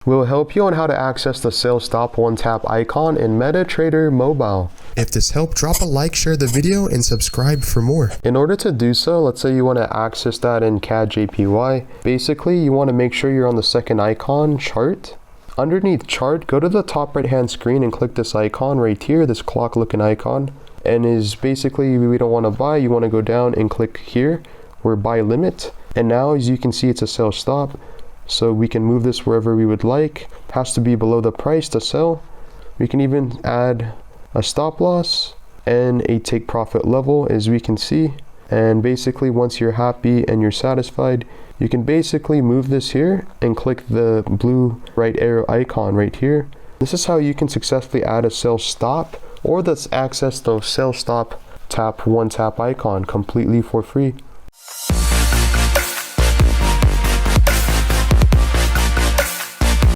We'll help you on how to access the sell stop one tap icon in MetaTrader mobile. If this helped, drop a like, share the video, and subscribe for more. In order to do so, let's say you want to access that in CAD JPY. Basically, you want to make sure you're on the second icon, chart. Underneath chart, go to the top right hand screen and click this icon right here, this clock looking icon. And is basically, we don't want to buy, you want to go down and click here, where buy limit. And now as you can see, it's a sell stop. So we can move this wherever we would like. It has to be below the price to sell. We can even add a stop loss and a take profit level, as we can see. And basically, once you're happy and you're satisfied, you can basically move this here and click the blue right arrow icon right here. This is how you can successfully add a sell stop, or let's access the sell stop tap one tap icon completely for free.